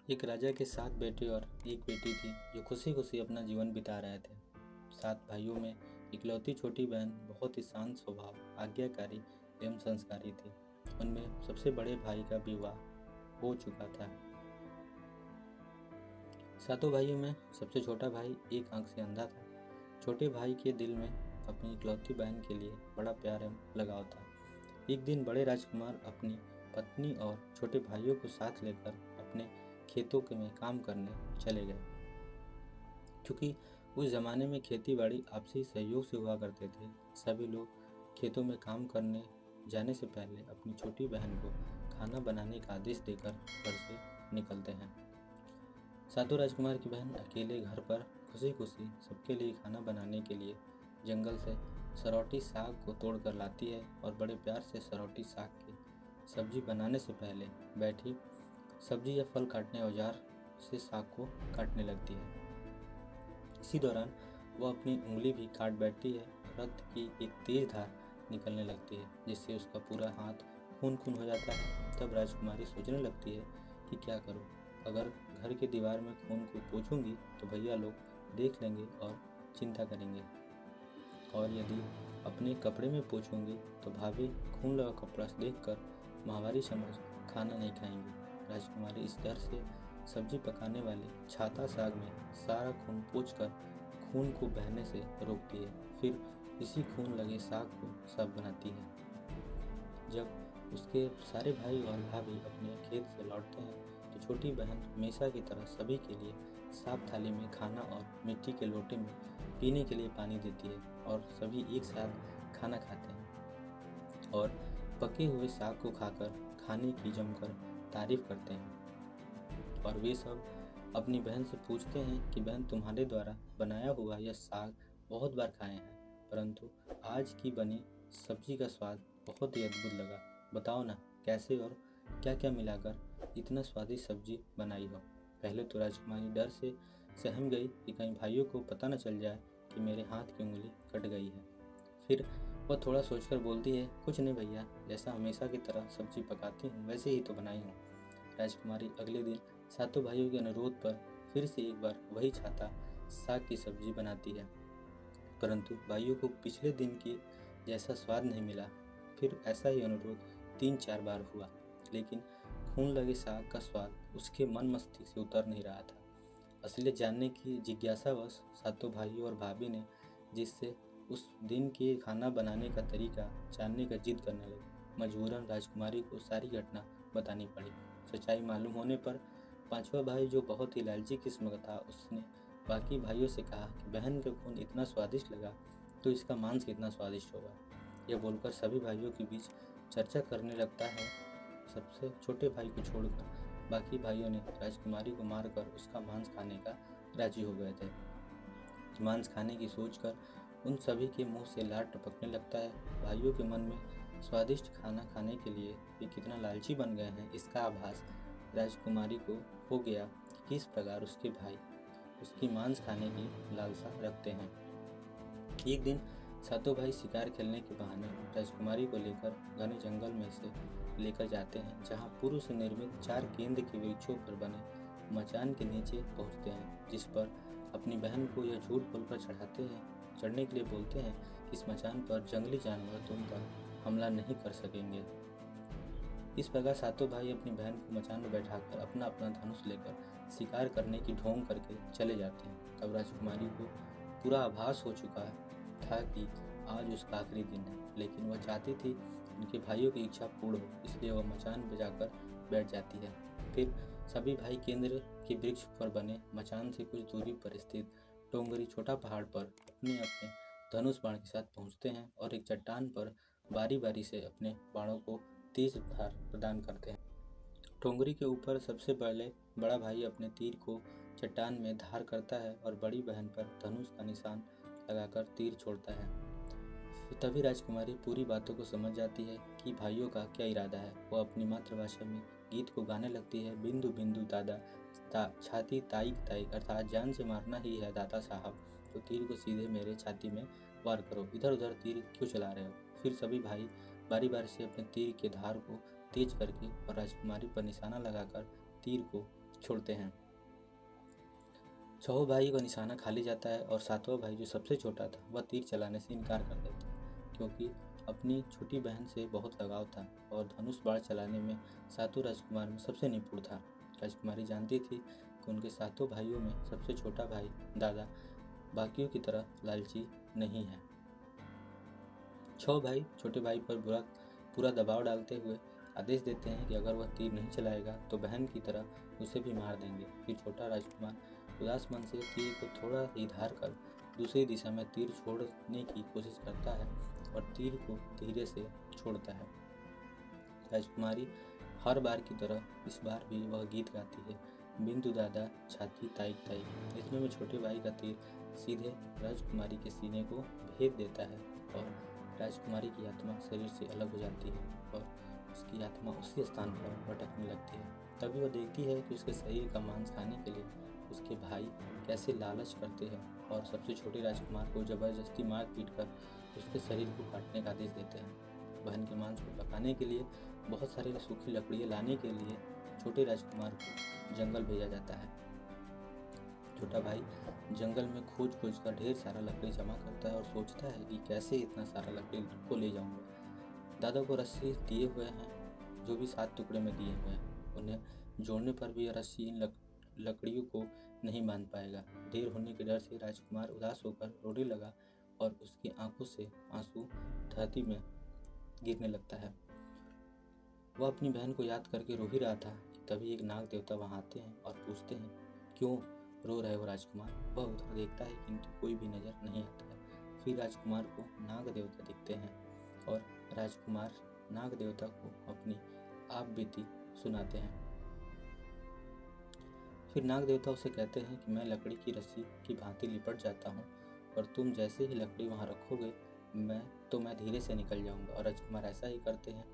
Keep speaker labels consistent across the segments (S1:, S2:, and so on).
S1: एक राजा के 7 बेटे और एक बेटी थी जो खुशी खुशी अपना जीवन बिता रहे थे। 7 भाइयों में इकलौती छोटी बहन बहुत ही शांत स्वभाव, आज्ञाकारी एवं संस्कारी थी। उनमें सबसे बड़े भाई का विवाह हो चुका था। सातों भाइयों में सबसे छोटा भाई एक आंख से अंधा था। छोटे भाई के दिल में अपनी इकलौती बहन के लिए बड़ा प्यार एवं लगाव था। एक दिन बड़े राजकुमार अपनी पत्नी और छोटे भाइयों को साथ लेकर अपने खेतों में काम करने चले गए। क्योंकि उस जमाने में खेती बाड़ी आपसी सहयोग से हुआ करते थे, सभी लोग खेतों में काम करने जाने से पहले अपनी छोटी बहन को खाना बनाने का आदेश देकर घर से निकलते हैं। सातों राजकुमार की बहन अकेले घर पर खुशी खुशी सबके लिए खाना बनाने के लिए जंगल से सरौटी साग को तोड़कर लाती है और बड़े प्यार से सरौटी साग की सब्जी बनाने से पहले बैठी सब्जी या फल काटने औजार से साग को काटने लगती है। इसी दौरान वह अपनी उंगली भी काट बैठती है। रक्त की एक तेज धार निकलने लगती है जिससे उसका पूरा हाथ खून खून हो जाता है। तब राजकुमारी सोचने लगती है कि क्या करूं? अगर घर की दीवार में खून को पोंछूंगी तो भैया लोग देख लेंगे और चिंता करेंगे, और यदि अपने कपड़े में पोंछूंगी तो भाभी खून लगा कपड़ा देखकर माहवारी समझ खाना नहीं खाएंगी। राजकुमारी इस डर से सब्जी पकाने वाले छाता साग में सारा खून पोंछकर खून को बहने से रोकती है। फिर इसी खून लगे साग को सब बनाती है। जब उसके सारे भाई और भाभी अपने खेत से लौटते हैं तो छोटी बहन हमेशा की तरह सभी के लिए साफ थाली में खाना और मिट्टी के लोटे में पीने के लिए पानी देती है, और सभी एक साथ खाना खाते हैं और पके हुए साग को खाकर खाने की जमकर तारीफ करते हैं। और वे सब अपनी बहन से पूछते हैं कि बहन, तुम्हारे द्वारा बनाया हुआ यह साग बहुत बार खाए हैं, परंतु आज की बनी सब्जी का स्वाद बहुत ही अद्भुत लगा। बताओ ना, कैसे और क्या क्या मिलाकर इतना स्वादिष्ट सब्जी बनाई हो। पहले तो राजकुमारी डर से सहम गई कि कहीं भाइयों को पता न चल जाए कि मेरे हाथ की उंगली कट गई है। फिर वह थोड़ा सोचकर बोलती है, कुछ नहीं भैया, जैसा हमेशा की तरह सब्जी पकाती हूँ वैसे ही तो बनाई हूँ। राजकुमारी अगले दिन सातों भाइयों के अनुरोध पर फिर से एक बार वही छाता साग की सब्जी बनाती है, परंतु भाइयों को पिछले दिन की जैसा स्वाद नहीं मिला। फिर ऐसा ही अनुरोध 3-4 बार हुआ, लेकिन खून लगे साग का स्वाद उसके मन मस्तिष्क से उतर नहीं रहा था। असलियत जानने की जिज्ञासावश सातों भाइयों और भाभी ने जिससे उस दिन के खाना बनाने का तरीका जानने का जिद करने लगे। मजबूरन राजकुमारी को सारी घटना बतानी पड़ी। सच्चाई मालूम होने पर पांचवा भाई, जो बहुत ही लालची किस्म का था, उसने बाकी भाइयों से कहा कि बहन का खून इतना स्वादिष्ट लगा तो इसका मांस कितना स्वादिष्ट होगा। यह बोलकर सभी भाइयों के बीच चर्चा करने लगता है। सबसे छोटे भाई को छोड़कर बाकी भाइयों ने राजकुमारी को मारकर उसका मांस खाने का राजी हो गए थे। मांस खाने की सोचकर उन सभी के मुंह से लार टपकने लगता है। भाइयों के मन में स्वादिष्ट खाना खाने के लिए वे कितना लालची बन गए हैं, इसका आभास राजकुमारी को हो गया कि किस प्रकार उसके भाई उसकी मांस खाने की लालसा रखते हैं। एक दिन सातों भाई शिकार खेलने के बहाने राजकुमारी को लेकर घने जंगल में से लेकर जाते हैं, जहां पूर्व से निर्मित 4 गेंद के वृक्षों पर बने मचान के नीचे पहुंचते हैं, जिस पर अपनी बहन को यह झूठ बोलकर चढ़ने के लिए बोलते हैं कि इस मचान पर जंगली जानवर तुम पर हमला नहीं कर सकेंगे। इस प्रकार सातों भाई अपनी बहन को मचान में बैठाकर अपना अपना धनुष लेकर शिकार करने की ढोंग करके चले जाते हैं। तब राजकुमारी को पूरा आभास हो चुका था कि आज उसका आखिरी दिन है, लेकिन वह चाहती थी उनके भाइयों की इच्छा पूर्ण हो, इसलिए वह मचान पर जाकर बैठ जाती है। फिर सभी भाई केंद्र के वृक्ष पर बने मचान से कुछ दूरी पर स्थित डोंगरी छोटा पहाड़ पर अपने अपने धनुष बाण के साथ पहुंचते हैं और एक चट्टान पर बारी बारी से अपने बाणों को तेज धार प्रदान करते हैं। डोंगरी के ऊपर सबसे पहले बड़ा भाई अपने तीर को चट्टान में धार करता है और बड़ी बहन पर धनुष का निशान लगाकर तीर छोड़ता है। तभी राजकुमारी पूरी बातों को समझ जाती है कि भाइयों का क्या इरादा है। वह अपनी मातृभाषा में गीत को गाने लगती है। बिंदु बिंदु दादा छाती ताई ताई, अर्थात जान से मारना ही है दादा साहब, तो तीर को सीधे मेरे छाती में वार करो, इधर उधर तीर क्यों चला रहे हो। फिर सभी भाई बारी बारी से अपने तीर के धार को तेज करके और राजकुमारी पर निशाना लगाकर तीर को छोड़ते हैं। 6 भाई का निशाना खाली जाता है और 7वां भाई जो सबसे छोटा था वह तीर चलाने से इनकार कर देता है, क्योंकि अपनी छोटी बहन से बहुत लगाव था और धनुष बाण चलाने में सातों राजकुमार में सबसे निपुण था। राजकुमारी जानती थी कि उनके 7 भाइयों में सबसे छोटा भाई दादा बाकियों की तरह लालची नहीं है। 6 भाई छोटे भाई पर पूरा दबाव डालते हुए आदेश देते हैं कि अगर वह तीर नहीं चलाएगा तो बहन की तरह उसे भी मार देंगे। फिर छोटा राजकुमार उदास मन से तीर को थोड़ा ही धार कर दूसरी दिशा में तीर छोड़ने की कोशिश करता है और तीर को धीरे से छोड़ता है। राजकुमारी हर बार की तरह इस बार भी वह गीत गाती है, बिंदु दादा छाती ताई ताई। इतने में छोटे भाई का तीर सीधे राजकुमारी के सीने को भेद देता है और राजकुमारी की आत्मा शरीर से अलग हो जाती है और उसकी आत्मा उसी स्थान पर भटकने लगती है। तभी वह देखती है कि उसके शरीर का मांस खाने के लिए उसके भाई कैसे लालच करते हैं और सबसे छोटे राजकुमार को जबरदस्ती मार पीट कर उसके शरीर को काटने का आदेश देते हैं। बहन के मांस को पकाने के लिए बहुत सारी सूखी लकड़ियाँ लाने के लिए छोटे राजकुमार को जंगल भेजा जाता है। छोटा भाई जंगल में खोज कर ढेर सारा लकड़ी जमा करता है और सोचता है कि कैसे इतना सारा लकड़ी को ले जाऊंगा। दादा को रस्सी दिए हुए हैं जो भी 7 टुकड़े में दिए हुए हैं। उन्हें जोड़ने पर भी यह रस्सी इन लकड़ियों को नहीं बांध पाएगा। देर होने के डर से राजकुमार उदास होकर रोने लगा और उसकी आंखों से आंसू धरती में गिरने लगता है। वह अपनी बहन को याद करके रो ही रहा था कि तभी एक नाग देवता वहां आते हैं और पूछते हैं, क्यों रो रहे हो राजकुमार? वह उधर देखता है किंतु कोई भी नजर नहीं आता है। फिर राजकुमार को नाग देवता दिखते हैं और राजकुमार नाग देवता को अपनी आप बीती सुनाते हैं। फिर नाग देवता उसे कहते हैं कि मैं लकड़ी की रस्सी की भांति लिपट जाता हूँ और तुम जैसे ही लकड़ी वहाँ रखोगे मैं धीरे से निकल जाऊंगा। और राजकुमार ऐसा ही करते हैं।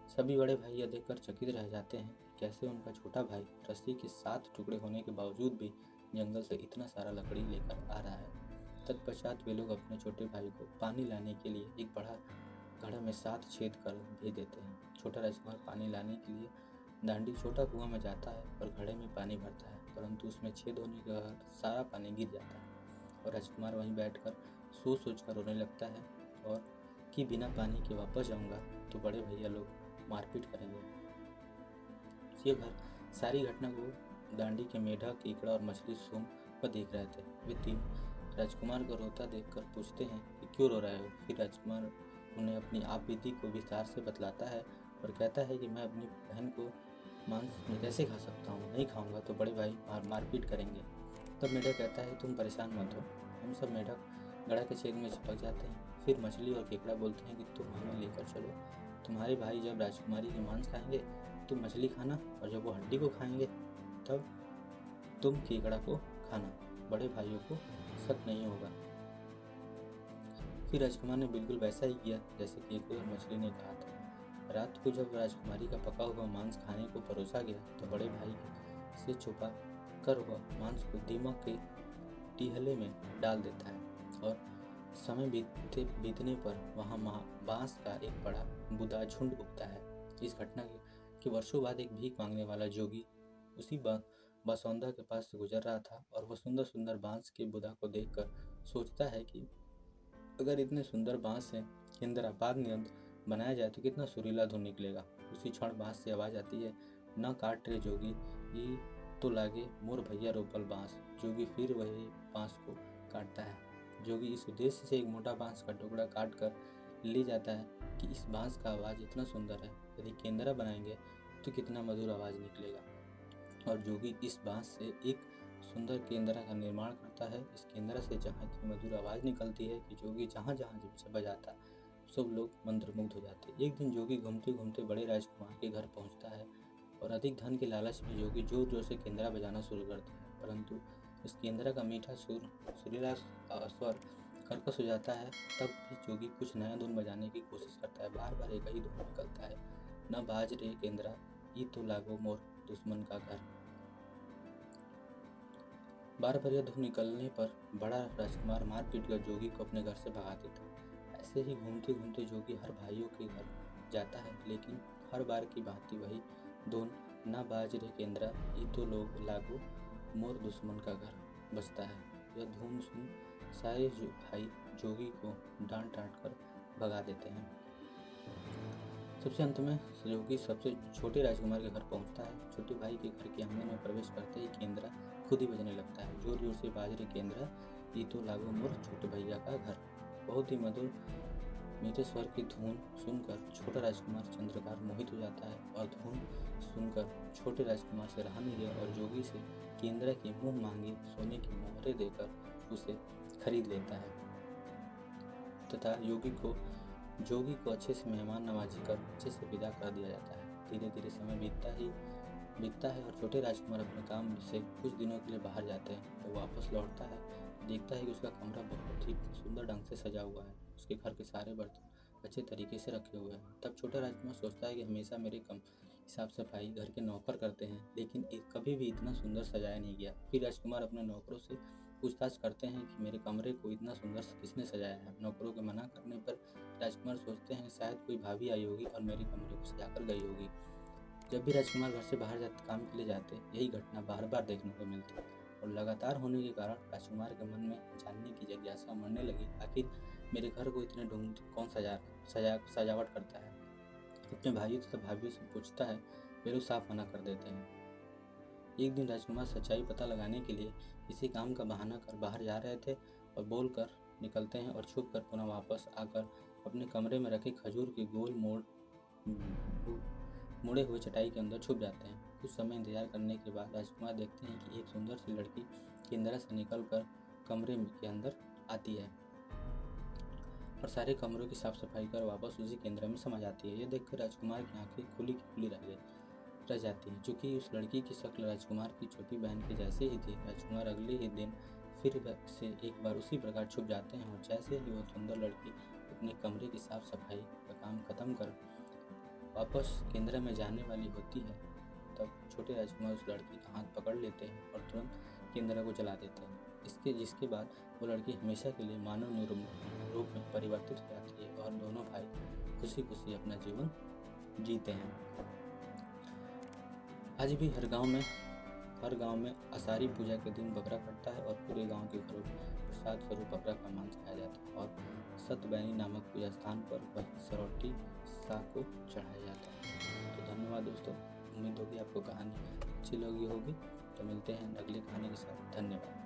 S1: सभी बड़े भाई यह देखकर चकित रह जाते हैं कैसे उनका छोटा भाई रस्सी के 7 टुकड़े होने के बावजूद भी जंगल से इतना सारा लकड़ी लेकर आ रहा है। तत्पश्चात वे लोग अपने छोटे भाई को पानी लाने के लिए एक बड़ा घड़ा में 7 छेद कर भेज देते हैं। छोटा राजकुमार पानी लाने के लिए दांडी छोटा कुआं में जाता है और घड़े में पानी भरता है, परंतु उसमें छेद होने के बाद सारा पानी गिर जाता है और राजकुमार वहीं बैठकर सोच कर रोने लगता है और कि बिना पानी के वापस जाऊंगा तो बड़े भैया लोग मारपीट करेंगे। ये घर सारी घटना को दांडी के मेढक, केकड़ा और मछली सोम पर देख रहे थे। वे 3 राजकुमार को रोता देखकर पूछते हैं कि क्यों रो रहे हो। फिर राजकुमार उन्हें अपनी आपबीती को विस्तार से बतलाता है और कहता है कि मैं अपनी बहन को मांस में कैसे खा सकता हूँ, नहीं खाऊंगा तो बड़े भाई मारपीट करेंगे। तब मेढक कहता है तुम परेशान मत हो। हम सब मेढक गड़ा के छेद में चिपक जाते हैं। फिर मछली और केकड़ा बोलते हैं कि तुम हमें लेकर चलो। तुम्हारे भाई जब राजकुमारी के मांस खाएंगे तुम मछली खाना और जब वो हड्डी को खाएंगे तब तुम केकड़ा को खाना। बड़े भाइयों को शक नहीं होगा। फिर राजकुमार ने बिल्कुल वैसा ही किया जैसे केकड़े और मछली ने कहा था। रात को जब राजकुमारी का पका हुआ मांस खाने को परोसा गया तो बड़े भाई से छुपा कर वह मांस को दीमक के टीहले में डाल देता है और समय बीतने पर वहाँ बांस का एक बड़ा बुदा झुंड उगता है। इस घटना के वर्षों बाद एक भीख मांगने वाला जोगी उसी बासौंदा के पास से गुजर रहा था और वह सुंदर सुंदर बांस के बुदा को देखकर सोचता है कि अगर इतने सुंदर बांस से इंद्रापाद यंत्र बनाया जाए तो कितना सुरीला धुन निकलेगा। उसी क्षण बांस से आवाज आती है, न काट रे जोगी, ये तो लागे मोर भैया रोपल बांस। जोगी फिर वही बांस को काटता है। जोगी इस उद्देश्य से एक मोटा बांस का टुकड़ा काट कर ले जाता है कि इस बांस का आवाज़ इतना सुंदर है, यदि केंद्रा बनाएंगे तो कितना मधुर आवाज़ निकलेगा। और जोगी इस बांस से एक सुंदर केंद्रा का निर्माण करता है। इस केंद्रा से जहाँ इतनी मधुर आवाज़ निकलती है कि जोगी जहाँ जहाँ जब बजाता सब लोग मंत्रमुग्ध हो जाते। एक दिन जोगी घूमते घूमते बड़े राजकुमार के घर पहुँचता है और अधिक धन के लालच में जोगी जोर जोर से केंद्रा बजाना शुरू करता है, परंतु इस केंद्रा का मीठा सुरीला स्वर कर्कश हो जाता है। तब भी जोगी कुछ नया धुन बजाने की कोशिश करता है। बार बार एक ही धुन निकलता है, न बाज रे केंद्रा, ई तो लागो मोर दुश्मन का घर। बार बार यह धुन निकलने पर बड़ा राजकुमार मार पीट कर जोगी को अपने घर से भगा देता है। ऐसे ही घूमते घूमते जोगी हर भाइयों के घर जाता है, लेकिन हर बार की भांति वही धुन ना बाजरे केंद्रा तो लोग लागू मोर दुश्मन का घर बजता है। यह धुन सुन सारे भाई जोगी को डांट डांट कर भगा देते हैं। सबसे अंत में जोगी सबसे छोटे राजकुमार के घर पहुंचता है। छोटे भाई के घर के आंगन में प्रवेश करते ही केंद्रा खुद ही बजने लगता है, जोर जोर से बाजरे केंद्रा तो लागू मोर छोटे भैया का घर। बहुत ही मधुर मीठे स्वर की धुन सुनकर छोटा राजकुमार चंद्रकार मोहित हो जाता है और धुन सुनकर छोटे राजकुमार से रहा नहीं गया और जोगी से केंद्रा की मुंह मांगी सोने की मोहरें देकर उसे खरीद लेता है तथा जोगी को अच्छे से मेहमान नवाजी कर अच्छे से विदा कर दिया जाता है। धीरे धीरे समय बीतता है और छोटे राजकुमार अपने काम से कुछ दिनों के लिए बाहर जाते हैं। वो वापस लौटता है, देखता है कि उसका कमरा बहुत ही सुंदर ढंग से सजा हुआ है, उसके घर के सारे बर्तन अच्छे तरीके से रखे हुए हैं। तब छोटा राजकुमार सोचता है कि हमेशा मेरे कम साफ सफाई घर के नौकर करते हैं, लेकिन कभी भी इतना सुंदर सजाया नहीं गया। फिर राजकुमार अपने नौकरों से पूछताछ करते हैं कि मेरे कमरे को इतना सुंदर किसने सजाया है। नौकरों के मना करने पर राजकुमार सोचते हैं शायद कोई भाभी आई होगी और मेरे कमरे को सजाकर गई होगी। जब भी राजकुमार घर से बाहर काम के लिए जाते, यही घटना बार बार देखने को मिलती और लगातार होने के कारण राजकुमार के मन में जानने की जिज्ञासा मरने लगी, आखिर मेरे घर को इतने ढंग कौन सजावट करता है। अपने भाइयों तथा भाभीयों से पूछता है, वे लोग साफ मना कर देते हैं। एक दिन राजकुमार सच्चाई पता लगाने के लिए किसी काम का बहाना कर बाहर जा रहे थे और बोल कर निकलते हैं और छुप कर पुनः वापस आकर अपने कमरे में रखे खजूर के गोल मुड़े हुए चटाई के अंदर छुप जाते हैं। कुछ समय इंतजार करने के बाद राजकुमार देखते हैं कि एक सुंदर सी लड़की केंद्रा से निकलकर कमरे के अंदर आती है और सारे कमरों की साफ सफाई कर वापस उसी केंद्र में समा जाती है। यह देखकर राजकुमार की आंखें खुली खुली रह जाती हैं। चूँकि उस लड़की की शक्ल राजकुमार की छोटी बहन के जैसे ही थी, राजकुमार अगले ही दिन फिर से एक बार उसी प्रकार छुप जाते हैं और जैसे ही वो सुंदर लड़की अपने कमरे की साफ सफाई का काम खत्म कर वापस केंद्र में जाने वाली होती है, तब छोटे राजकुमार उस लड़की का हाथ पकड़ लेते हैं और तुरंत केंद्र को जला देते हैं। जिसके बाद वो लड़की हमेशा के लिए मानव रूप में परिवर्तित हो जाती है और दोनों भाई खुशी खुशी अपना जीवन जीते हैं। आज भी हर गांव में आषाढ़ी पूजा के दिन बकरा कटता है और पूरे गांव के घरों में प्रसाद स्वरूप बकरा का मांस खाया जाता है और सतबैनी नामक पूजा स्थान पर वह सरौटी शाह को चढ़ाया जाता है। तो धन्यवाद दोस्तों, उम्मीद होगी आपको कहानी अच्छी लगी होगी। तो मिलते हैं अगली कहानी के साथ। धन्यवाद।